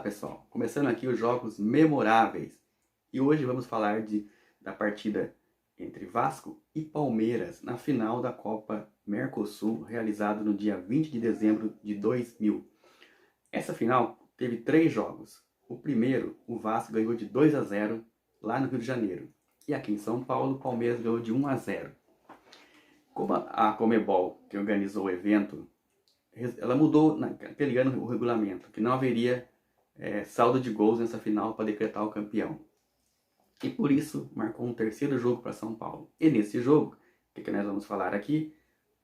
pessoal, começando aqui os jogos memoráveis. E hoje vamos falar da partida entre Vasco e Palmeiras na final da Copa Mercosul, realizada no dia 20 de dezembro de 2000. Essa final teve 3 jogos. O primeiro, o Vasco ganhou de 2-0 lá no Rio de Janeiro. E aqui em São Paulo, o Palmeiras ganhou de 1-0. Como a Conmebol, que organizou o evento, ela mudou naquele ano o regulamento, que não haveria saldo de gols nessa final para decretar o campeão. E por isso marcou um terceiro jogo para São Paulo. E nesse jogo, o que nós vamos falar aqui,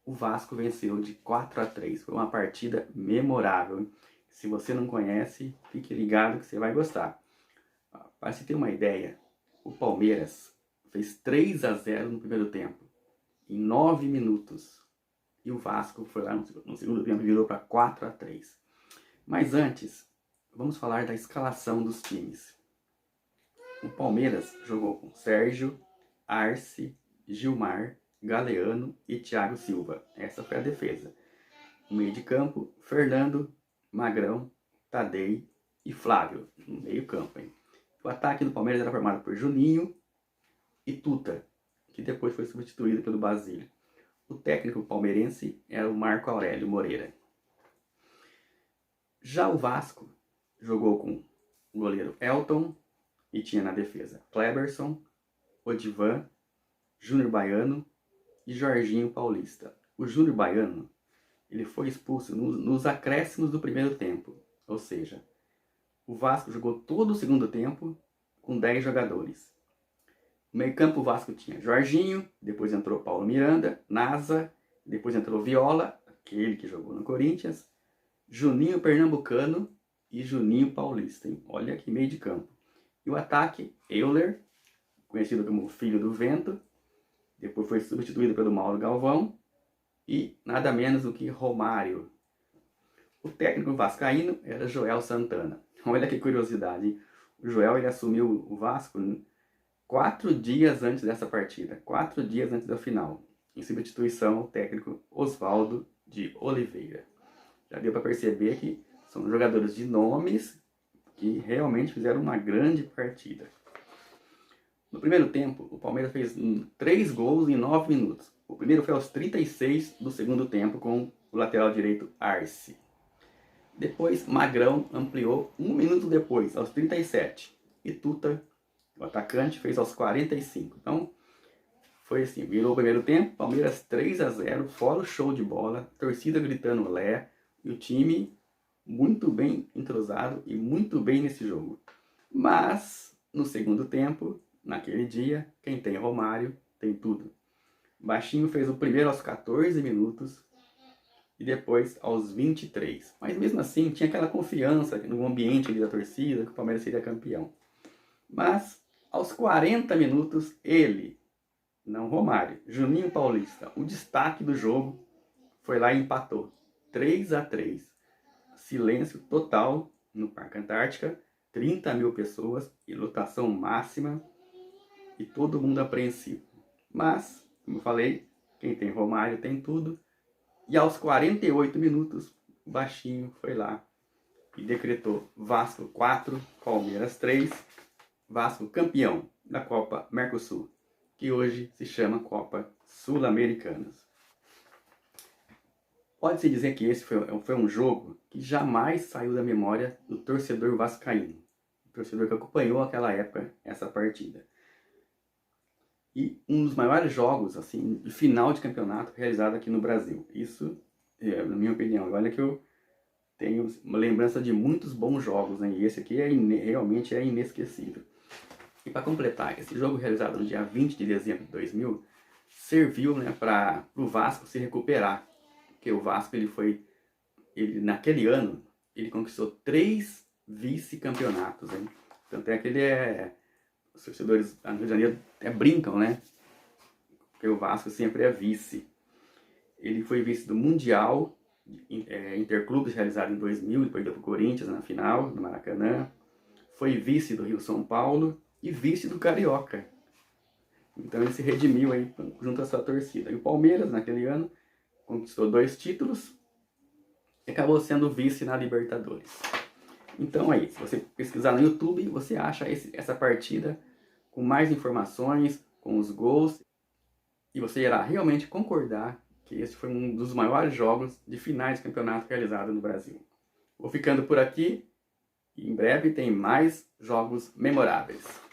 o Vasco venceu de 4-3. Foi uma partida memorável. Se você não conhece, fique ligado que você vai gostar. Para se ter uma ideia, o Palmeiras fez 3-0 no primeiro tempo, em 9 minutos. E o Vasco foi lá no segundo tempo e virou para 4-3. Mas antes, vamos falar da escalação dos times. O Palmeiras jogou com Sérgio, Arce, Gilmar, Galeano e Thiago Silva. Essa foi a defesa. No meio de campo, Fernando, Magrão, Tadei e Flávio. No meio campo, hein? O ataque do Palmeiras era formado por Juninho e Tuta, que depois foi substituído pelo Basílio. O técnico palmeirense era o Marco Aurélio Moreira. Já o Vasco jogou com o goleiro Elton e tinha na defesa Kleberson, Odivan, Júnior Baiano e Jorginho Paulista. O Júnior Baiano ele foi expulso nos acréscimos do primeiro tempo, ou seja, o Vasco jogou todo o segundo tempo com 10 jogadores. No meio campo o Vasco tinha Jorginho, depois entrou Paulo Miranda, Nasa, depois entrou Viola, aquele que jogou no Corinthians, Juninho Pernambucano e Juninho Paulista. Hein? Olha que meio de campo. E o ataque, Euler, conhecido como Filho do Vento, depois foi substituído pelo Mauro Galvão e nada menos do que Romário. O técnico vascaíno era Joel Santana. Olha que curiosidade, hein? O Joel ele assumiu o Vasco 4 dias antes dessa partida, 4 dias antes da final, em substituição ao técnico Oswaldo de Oliveira. Já deu para perceber que são jogadores de nomes que realmente fizeram uma grande partida. No primeiro tempo, o Palmeiras fez 3 gols em 9 minutos. O primeiro foi aos 36 do segundo tempo com o lateral direito Arce. Depois, Magrão ampliou 1 minuto depois, aos 37. E Tuta, o atacante, fez aos 45. Então, foi assim, virou o primeiro tempo, Palmeiras 3-0, fora o show de bola, torcida gritando Lé, e o time muito bem entrosado e muito bem nesse jogo. Mas, no segundo tempo, naquele dia, quem tem Romário, tem tudo. Baixinho fez o primeiro aos 14 minutos e depois aos 23. Mas mesmo assim, tinha aquela confiança no ambiente da torcida que o Palmeiras seria campeão. Mas, aos 40 minutos, ele, não Romário, Juninho Paulista, o destaque do jogo, foi lá e empatou. 3-3. Silêncio total no Parque Antártica, 30 mil pessoas e lotação máxima e todo mundo apreensivo. Mas, como eu falei, quem tem Romário tem tudo. E aos 48 minutos, o Baixinho foi lá e decretou Vasco 4, Palmeiras 3, Vasco campeão da Copa Mercosul, que hoje se chama Copa Sul-Americanas. Pode-se dizer que esse foi um jogo que jamais saiu da memória do torcedor vascaíno, o torcedor que acompanhou aquela época, essa partida. E um dos maiores jogos assim, de final de campeonato realizado aqui no Brasil. Isso, na minha opinião. Olha que eu tenho uma lembrança de muitos bons jogos, né? E esse aqui realmente é inesquecível. E para completar, esse jogo realizado no dia 20 de dezembro de 2000 serviu, né, para o Vasco se recuperar. Porque o Vasco naquele ano ele conquistou 3 vice-campeonatos. Hein? Tanto é que os torcedores no Rio de Janeiro até brincam, né? Porque o Vasco sempre é vice. Ele foi vice do Mundial Interclubes realizado em 2000 e perdeu para o Corinthians na final, no Maracanã. Foi vice do Rio-São Paulo e vice do Carioca. Então ele se redimiu aí junto à sua torcida. E o Palmeiras, naquele ano, conquistou 2 títulos e acabou sendo vice na Libertadores. Então aí, se você pesquisar no YouTube, você acha essa partida com mais informações, com os gols, e você irá realmente concordar que esse foi um dos maiores jogos de finais de campeonato realizado no Brasil. Vou ficando por aqui e em breve tem mais jogos memoráveis.